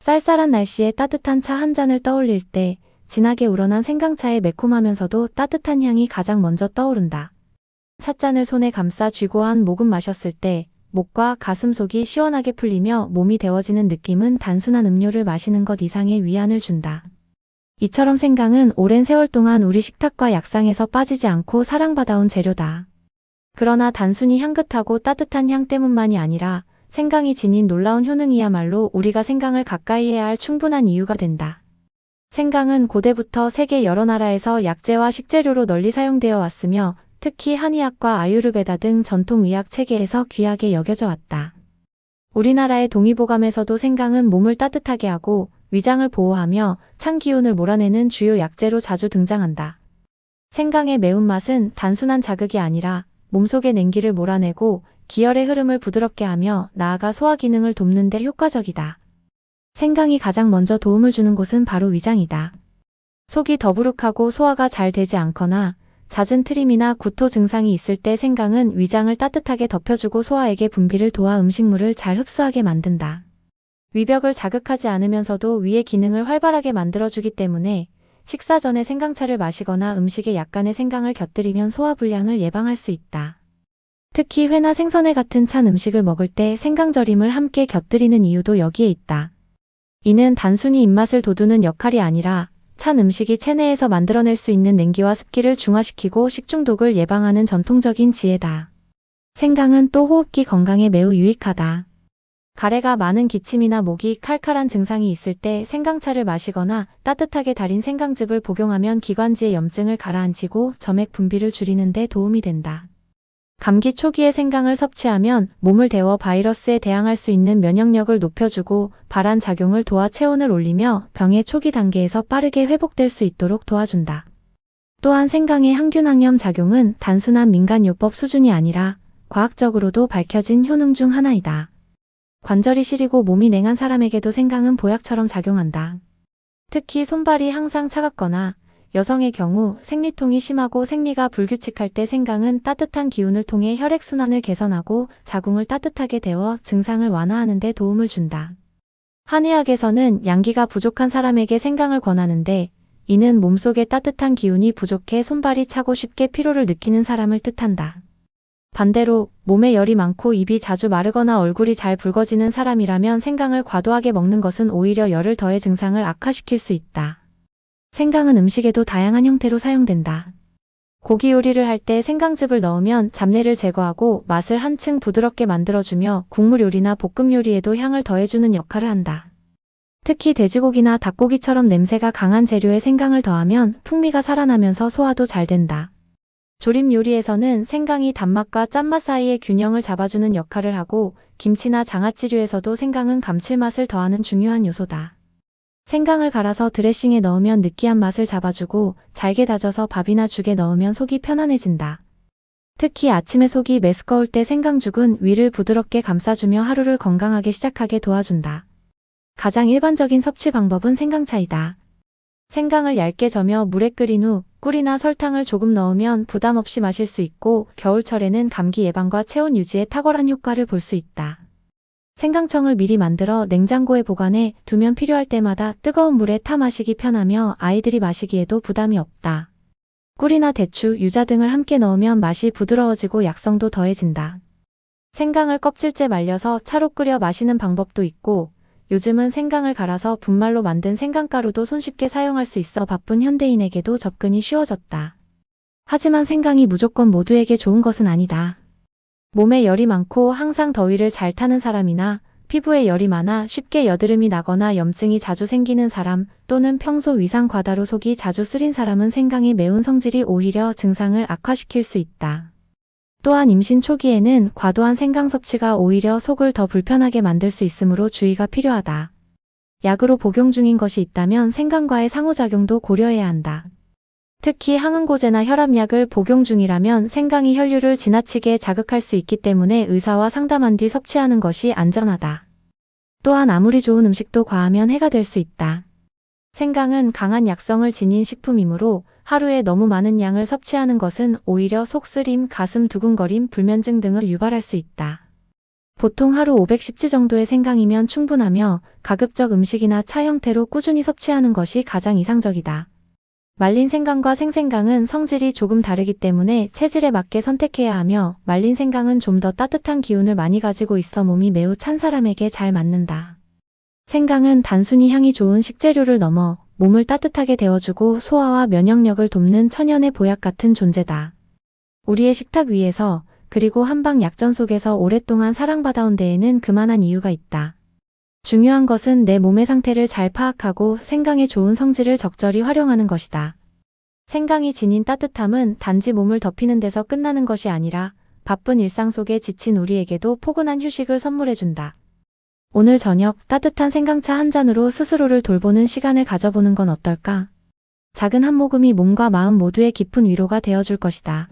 쌀쌀한 날씨에 따뜻한 차 한 잔을 떠올릴 때 진하게 우러난 생강차의 매콤하면서도 따뜻한 향이 가장 먼저 떠오른다. 찻잔을 손에 감싸 쥐고 한 모금 마셨을 때 목과 가슴속이 시원하게 풀리며 몸이 데워지는 느낌은 단순한 음료를 마시는 것 이상의 위안을 준다. 이처럼 생강은 오랜 세월 동안 우리 식탁과 약상에서 빠지지 않고 사랑받아온 재료다. 그러나 단순히 향긋하고 따뜻한 향 때문만이 아니라 생강이 지닌 놀라운 효능이야말로 우리가 생강을 가까이 해야 할 충분한 이유가 된다. 생강은 고대부터 세계 여러 나라에서 약재와 식재료로 널리 사용되어 왔으며 특히 한의학과 아유르베다 등 전통의학 체계에서 귀하게 여겨져 왔다. 우리나라의 동의보감에서도 생강은 몸을 따뜻하게 하고 위장을 보호하며 찬 기운을 몰아내는 주요 약재로 자주 등장한다. 생강의 매운맛은 단순한 자극이 아니라 몸속의 냉기를 몰아내고 기혈의 흐름을 부드럽게 하며 나아가 소화 기능을 돕는 데 효과적이다. 생강이 가장 먼저 도움을 주는 곳은 바로 위장이다. 속이 더부룩하고 소화가 잘 되지 않거나 잦은 트림이나 구토 증상이 있을 때 생강은 위장을 따뜻하게 덮여주고 소화액의 분비를 도와 음식물을 잘 흡수하게 만든다. 위벽을 자극하지 않으면서도 위의 기능을 활발하게 만들어주기 때문에 식사 전에 생강차를 마시거나 음식에 약간의 생강을 곁들이면 소화불량을 예방할 수 있다. 특히 회나 생선회 같은 찬 음식을 먹을 때 생강절임을 함께 곁들이는 이유도 여기에 있다. 이는 단순히 입맛을 돋우는 역할이 아니라 찬 음식이 체내에서 만들어낼 수 있는 냉기와 습기를 중화시키고 식중독을 예방하는 전통적인 지혜다. 생강은 또 호흡기 건강에 매우 유익하다. 가래가 많은 기침이나 목이 칼칼한 증상이 있을 때 생강차를 마시거나 따뜻하게 달인 생강즙을 복용하면 기관지의 염증을 가라앉히고 점액 분비를 줄이는 데 도움이 된다. 감기 초기에 생강을 섭취하면 몸을 데워 바이러스에 대항할 수 있는 면역력을 높여주고 발한 작용을 도와 체온을 올리며 병의 초기 단계에서 빠르게 회복될 수 있도록 도와준다. 또한 생강의 항균항염 작용은 단순한 민간요법 수준이 아니라 과학적으로도 밝혀진 효능 중 하나이다. 관절이 시리고 몸이 냉한 사람에게도 생강은 보약처럼 작용한다. 특히 손발이 항상 차갑거나 여성의 경우 생리통이 심하고 생리가 불규칙할 때 생강은 따뜻한 기운을 통해 혈액순환을 개선하고 자궁을 따뜻하게 데워 증상을 완화하는 데 도움을 준다. 한의학에서는 양기가 부족한 사람에게 생강을 권하는데 이는 몸속에 따뜻한 기운이 부족해 손발이 차고 쉽게 피로를 느끼는 사람을 뜻한다. 반대로 몸에 열이 많고 입이 자주 마르거나 얼굴이 잘 붉어지는 사람이라면 생강을 과도하게 먹는 것은 오히려 열을 더해 증상을 악화시킬 수 있다. 생강은 음식에도 다양한 형태로 사용된다. 고기 요리를 할 때 생강즙을 넣으면 잡내를 제거하고 맛을 한층 부드럽게 만들어주며 국물 요리나 볶음 요리에도 향을 더해주는 역할을 한다. 특히 돼지고기나 닭고기처럼 냄새가 강한 재료에 생강을 더하면 풍미가 살아나면서 소화도 잘 된다. 조림 요리에서는 생강이 단맛과 짠맛 사이의 균형을 잡아주는 역할을 하고 김치나 장아찌류에서도 생강은 감칠맛을 더하는 중요한 요소다. 생강을 갈아서 드레싱에 넣으면 느끼한 맛을 잡아주고 잘게 다져서 밥이나 죽에 넣으면 속이 편안해진다. 특히 아침에 속이 메스꺼울 때 생강죽은 위를 부드럽게 감싸주며 하루를 건강하게 시작하게 도와준다. 가장 일반적인 섭취 방법은 생강차이다. 생강을 얇게 저며 물에 끓인 후 꿀이나 설탕을 조금 넣으면 부담 없이 마실 수 있고 겨울철에는 감기 예방과 체온 유지에 탁월한 효과를 볼 수 있다. 생강청을 미리 만들어 냉장고에 보관해 두면 필요할 때마다 뜨거운 물에 타 마시기 편하며 아이들이 마시기에도 부담이 없다. 꿀이나 대추, 유자 등을 함께 넣으면 맛이 부드러워지고 약성도 더해진다. 생강을 껍질째 말려서 차로 끓여 마시는 방법도 있고 요즘은 생강을 갈아서 분말로 만든 생강가루도 손쉽게 사용할 수 있어 바쁜 현대인에게도 접근이 쉬워졌다. 하지만 생강이 무조건 모두에게 좋은 것은 아니다. 몸에 열이 많고 항상 더위를 잘 타는 사람이나 피부에 열이 많아 쉽게 여드름이 나거나 염증이 자주 생기는 사람 또는 평소 위상 과다로 속이 자주 쓰린 사람은 생강의 매운 성질이 오히려 증상을 악화시킬 수 있다. 또한 임신 초기에는 과도한 생강 섭취가 오히려 속을 더 불편하게 만들 수 있으므로 주의가 필요하다. 약으로 복용 중인 것이 있다면 생강과의 상호작용도 고려해야 한다. 특히 항응고제나 혈압약을 복용 중이라면 생강이 혈류를 지나치게 자극할 수 있기 때문에 의사와 상담한 뒤 섭취하는 것이 안전하다. 또한 아무리 좋은 음식도 과하면 해가 될 수 있다. 생강은 강한 약성을 지닌 식품이므로 하루에 너무 많은 양을 섭취하는 것은 오히려 속 쓰림, 가슴 두근거림, 불면증 등을 유발할 수 있다. 보통 하루 510지 정도의 생강이면 충분하며 가급적 음식이나 차 형태로 꾸준히 섭취하는 것이 가장 이상적이다. 말린 생강과 생생강은 성질이 조금 다르기 때문에 체질에 맞게 선택해야 하며 말린 생강은 좀 더 따뜻한 기운을 많이 가지고 있어 몸이 매우 찬 사람에게 잘 맞는다. 생강은 단순히 향이 좋은 식재료를 넘어 몸을 따뜻하게 데워주고 소화와 면역력을 돕는 천연의 보약 같은 존재다. 우리의 식탁 위에서 그리고 한방 약전 속에서 오랫동안 사랑받아온 데에는 그만한 이유가 있다. 중요한 것은 내 몸의 상태를 잘 파악하고 생강의 좋은 성질을 적절히 활용하는 것이다. 생강이 지닌 따뜻함은 단지 몸을 덮이는 데서 끝나는 것이 아니라 바쁜 일상 속에 지친 우리에게도 포근한 휴식을 선물해준다. 오늘 저녁 따뜻한 생강차 한 잔으로 스스로를 돌보는 시간을 가져보는 건 어떨까? 작은 한 모금이 몸과 마음 모두에 깊은 위로가 되어줄 것이다.